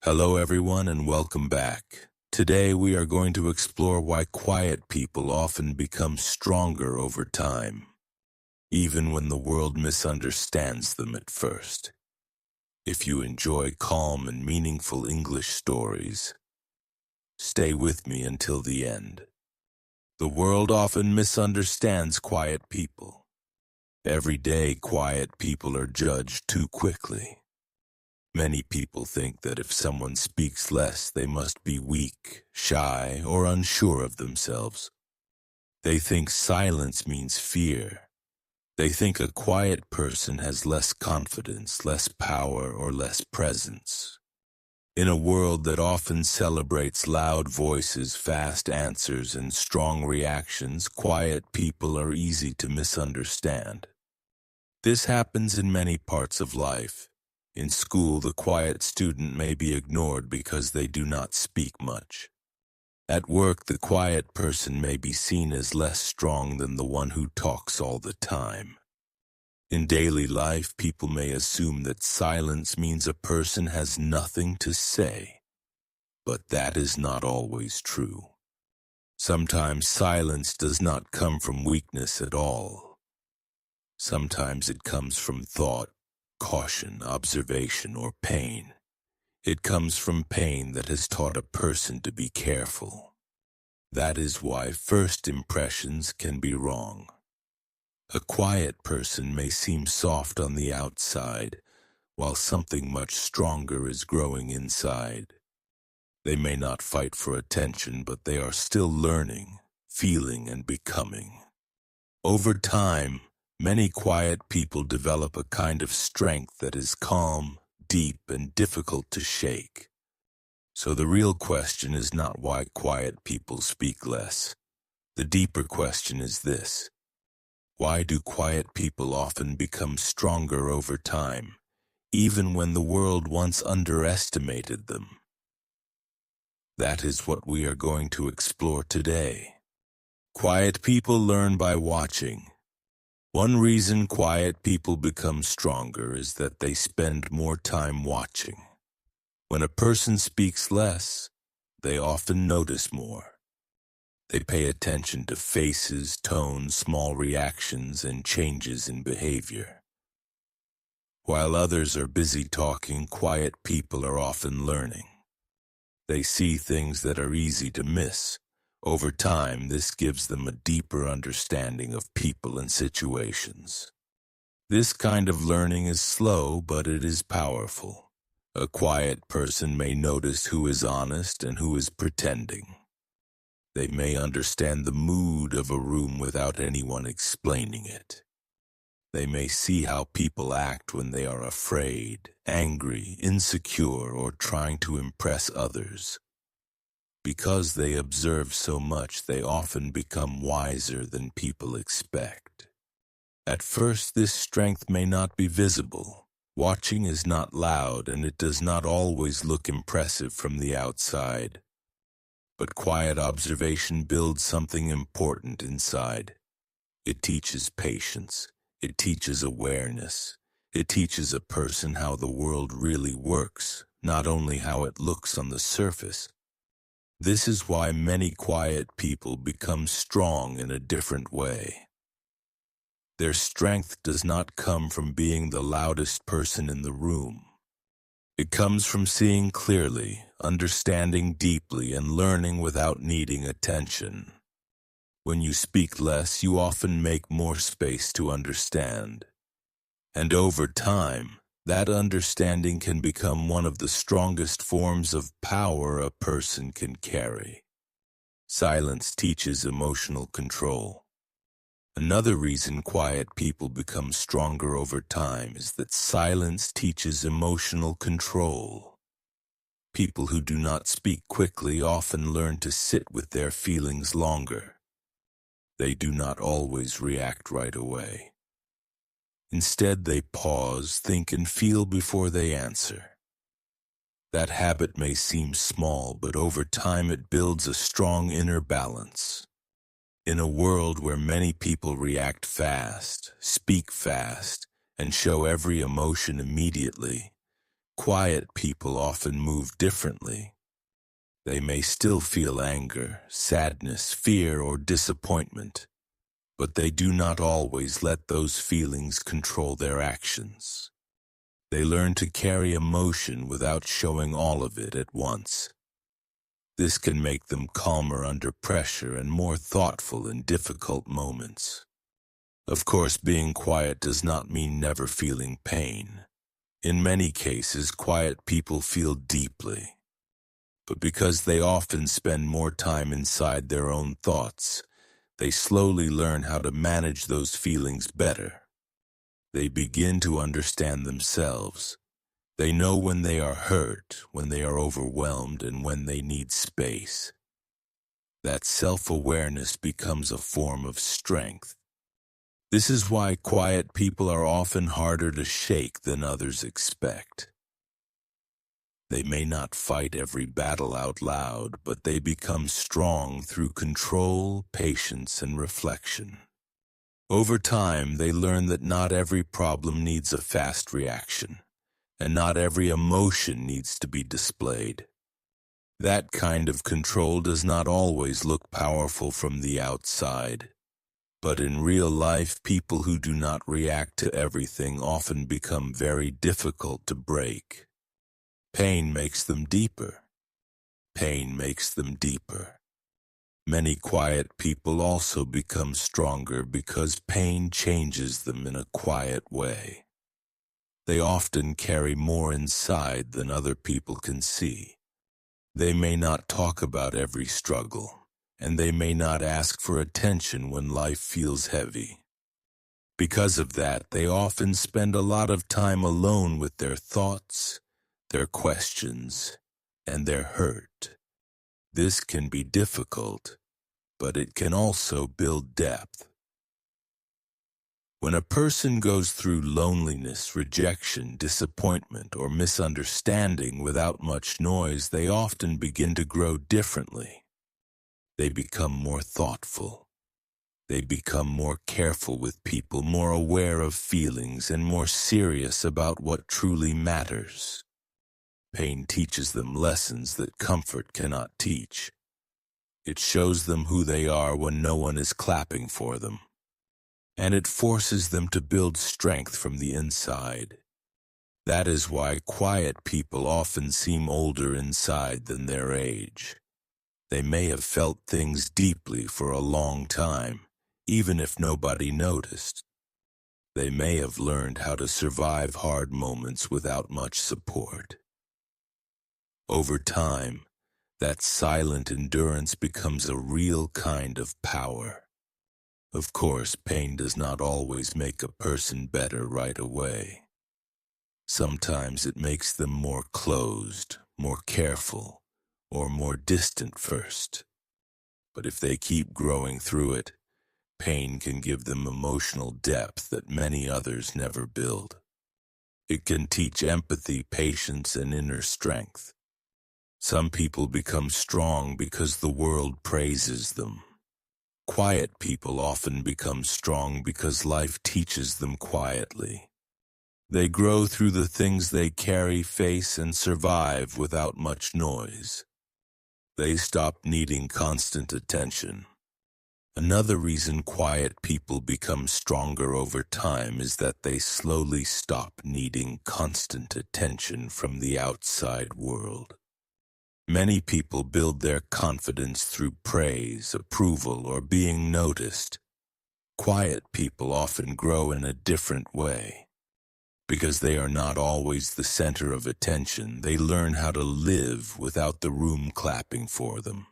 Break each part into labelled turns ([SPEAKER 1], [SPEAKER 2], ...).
[SPEAKER 1] Hello everyone and welcome back. Today we are going to explore why quiet people often become stronger over time, even when the world misunderstands them at first. If you enjoy calm and meaningful English stories, stay with me until the end. The world often misunderstands quiet people. Every day, quiet people are judged too quickly. Many people think that if someone speaks less, they must be weak, shy, or unsure of themselves. They think silence means fear. They think a quiet person has less confidence, less power, or less presence. In a world that often celebrates loud voices, fast answers, and strong reactions, quiet people are easy to misunderstand. This happens in many parts of life. In school, the quiet student may be ignored because they do not speak much. At work, the quiet person may be seen as less strong than the one who talks all the time. In daily life, people may assume that silence means a person has nothing to say. But that is not always true. Sometimes silence does not come from weakness at all. Sometimes it comes from thought, caution, observation, or pain. It comes from pain that has taught a person to be careful. That is why first impressions can be wrong. A quiet person may seem soft on the outside, while something much stronger is growing inside. They may not fight for attention, but they are still learning, feeling, and becoming. Over time, many quiet people develop a kind of strength that is calm, deep, and difficult to shake. So the real question is not why quiet people speak less. The deeper question is this: why do quiet people often become stronger over time, even when the world once underestimated them? That is what we are going to explore today. Quiet people learn by watching. One reason quiet people become stronger is that they spend more time watching. When a person speaks less, they often notice more. They pay attention to faces, tones, small reactions, and changes in behavior. While others are busy talking, quiet people are often learning. They see things that are easy to miss. Over time, this gives them a deeper understanding of people and situations. This kind of learning is slow, but it is powerful. A quiet person may notice who is honest and who is pretending. They may understand the mood of a room without anyone explaining it. They may see how people act when they are afraid, angry, insecure, or trying to impress others. Because they observe so much, they often become wiser than people expect. At first, this strength may not be visible. Watching is not loud, and it does not always look impressive from the outside. But quiet observation builds something important inside. It teaches patience. It teaches awareness. It teaches a person how the world really works, not only how it looks on the surface. This is why many quiet people become strong in a different way. Their strength does not come from being the loudest person in the room. It comes from seeing clearly, understanding deeply, and learning without needing attention. When you speak less, you often make more space to understand. And over time, that understanding can become one of the strongest forms of power a person can carry. Silence teaches emotional control. Another reason quiet people become stronger over time is that silence teaches emotional control. People who do not speak quickly often learn to sit with their feelings longer. They do not always react right away. Instead, they pause, think, and feel before they answer. That habit may seem small, but over time it builds a strong inner balance. In a world where many people react fast, speak fast, and show every emotion immediately, Quiet people often move differently. They may still feel anger, sadness, fear, or disappointment, but they do not always let those feelings control their actions. They learn to carry emotion without showing all of it at once. This can make them calmer under pressure and more thoughtful in difficult moments. Of course, being quiet does not mean never feeling pain. In many cases, quiet people feel deeply. But because they often spend more time inside their own thoughts, they slowly learn how to manage those feelings better. They begin to understand themselves. They know when they are hurt, when they are overwhelmed, and when they need space. That self-awareness becomes a form of strength. This is why quiet people are often harder to shake than others expect. They may not fight every battle out loud, but they become strong through control, patience, and reflection. Over time, they learn that not every problem needs a fast reaction, and not every emotion needs to be displayed. That kind of control does not always look powerful from the outside, but in real life, people who do not react to everything often become very difficult to break. Pain makes them deeper. Pain makes them deeper. Many quiet people also become stronger because pain changes them in a quiet way. They often carry more inside than other people can see. They may not talk about every struggle, and they may not ask for attention when life feels heavy. Because of that, they often spend a lot of time alone with their thoughts, their questions, and their hurt. This can be difficult, but it can also build depth. When a person goes through loneliness, rejection, disappointment, or misunderstanding without much noise, they often begin to grow differently. They become more thoughtful. They become more careful with people, more aware of feelings, and more serious about what truly matters. Pain teaches them lessons that comfort cannot teach. It shows them who they are when no one is clapping for them. And it forces them to build strength from the inside. That is why quiet people often seem older inside than their age. They may have felt things deeply for a long time, even if nobody noticed. They may have learned how to survive hard moments without much support. Over time, that silent endurance becomes a real kind of power. Of course, pain does not always make a person better right away. Sometimes it makes them more closed, more careful, or more distant first. But if they keep growing through it, pain can give them emotional depth that many others never build. It can teach empathy, patience, and inner strength. Some people become strong because the world praises them. Quiet people often become strong because life teaches them quietly. They grow through the things they carry, face, and survive without much noise. They stop needing constant attention. Another reason quiet people become stronger over time is that they slowly stop needing constant attention from the outside world. Many people build their confidence through praise, approval, or being noticed. Quiet people often grow in a different way. Because they are not always the center of attention, they learn how to live without the room clapping for them.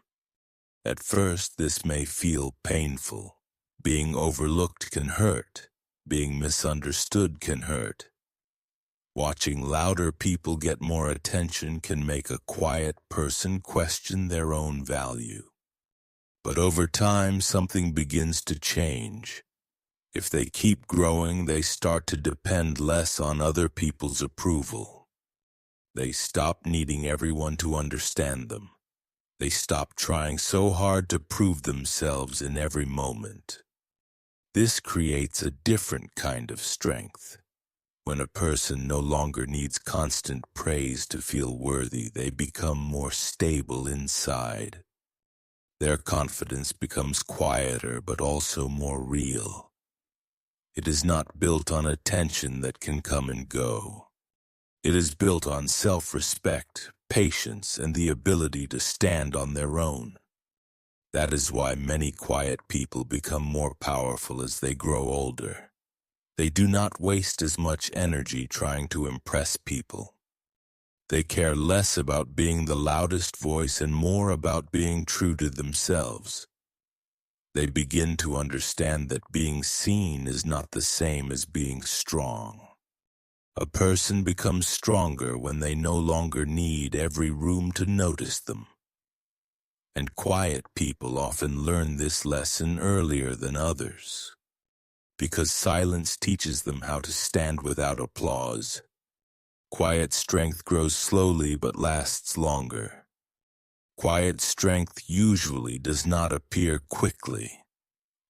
[SPEAKER 1] At first, this may feel painful. Being overlooked can hurt. Being misunderstood can hurt. Watching louder people get more attention can make a quiet person question their own value. But over time, something begins to change. If they keep growing, they start to depend less on other people's approval. They stop needing everyone to understand them. They stop trying so hard to prove themselves in every moment. This creates a different kind of strength. When a person no longer needs constant praise to feel worthy, they become more stable inside. Their confidence becomes quieter but also more real. It is not built on attention that can come and go. It is built on self-respect, patience, and the ability to stand on their own. That is why many quiet people become more powerful as they grow older. They do not waste as much energy trying to impress people. They care less about being the loudest voice and more about being true to themselves. They begin to understand that being seen is not the same as being strong. A person becomes stronger when they no longer need every room to notice them. And quiet people often learn this lesson earlier than others, because silence teaches them how to stand without applause. Quiet strength grows slowly but lasts longer. Quiet strength usually does not appear quickly.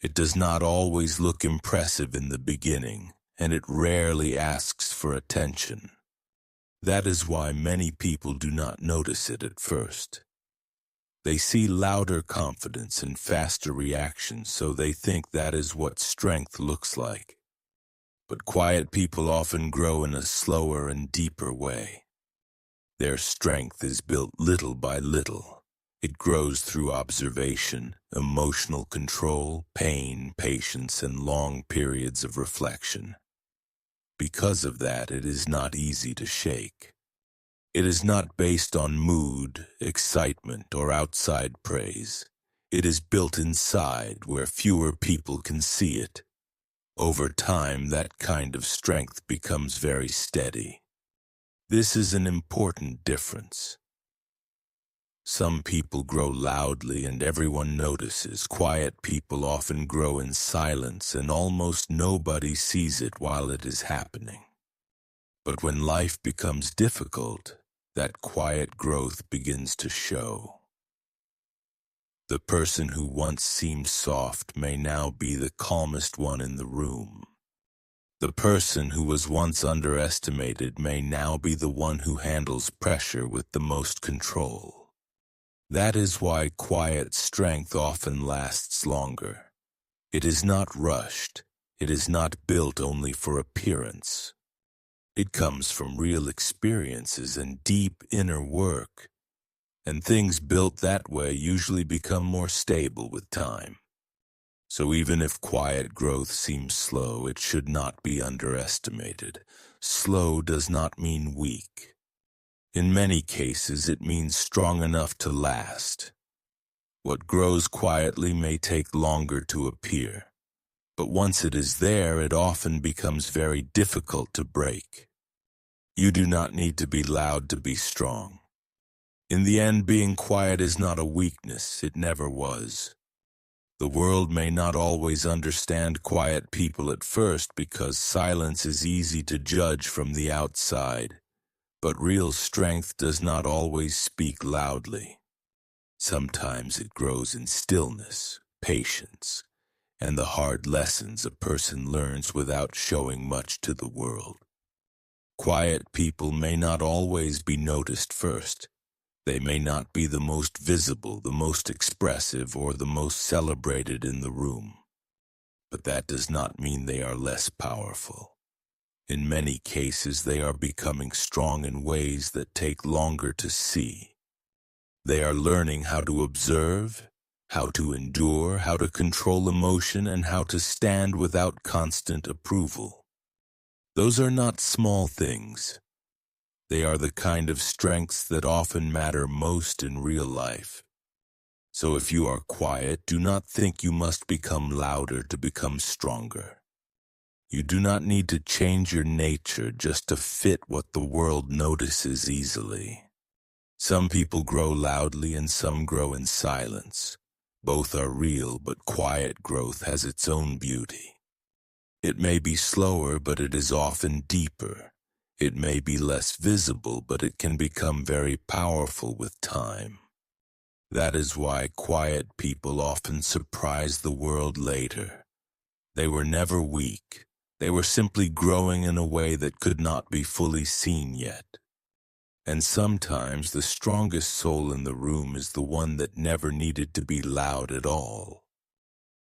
[SPEAKER 1] It does not always look impressive in the beginning, and it rarely asks for attention. That is why many people do not notice it at first. They see louder confidence and faster reactions, so they think that is what strength looks like. But quiet people often grow in a slower and deeper way. Their strength is built little by little. It grows through observation, emotional control, pain, patience, and long periods of reflection. Because of that, it is not easy to shake. It is not based on mood, excitement, or outside praise. It is built inside where fewer people can see it. Over time, that kind of strength becomes very steady. This is an important difference. Some people grow loudly and everyone notices. Quiet people often grow in silence and almost nobody sees it while it is happening. But when life becomes difficult, that quiet growth begins to show. The person who once seemed soft may now be the calmest one in the room. The person who was once underestimated may now be the one who handles pressure with the most control. That is why quiet strength often lasts longer. It is not rushed. It is not built only for appearance. It comes from real experiences and deep inner work, and things built that way usually become more stable with time. So even if quiet growth seems slow, it should not be underestimated. Slow does not mean weak. In many cases, it means strong enough to last. What grows quietly may take longer to appear, but once it is there, it often becomes very difficult to break. You do not need to be loud to be strong. In the end, being quiet is not a weakness. It never was. The world may not always understand quiet people at first because silence is easy to judge from the outside. But real strength does not always speak loudly. Sometimes it grows in stillness, patience, and the hard lessons a person learns without showing much to the world. Quiet people may not always be noticed first. They may not be the most visible, the most expressive, or the most celebrated in the room. But that does not mean they are less powerful. In many cases, they are becoming strong in ways that take longer to see. They are learning how to observe, how to endure, how to control emotion, and how to stand without constant approval. Those are not small things. They are the kind of strengths that often matter most in real life. So if you are quiet, do not think you must become louder to become stronger. You do not need to change your nature just to fit what the world notices easily. Some people grow loudly and some grow in silence. Both are real, but quiet growth has its own beauty. It may be slower, but it is often deeper. It may be less visible, but it can become very powerful with time. That is why quiet people often surprise the world later. They were never weak. They were simply growing in a way that could not be fully seen yet. And sometimes the strongest soul in the room is the one that never needed to be loud at all.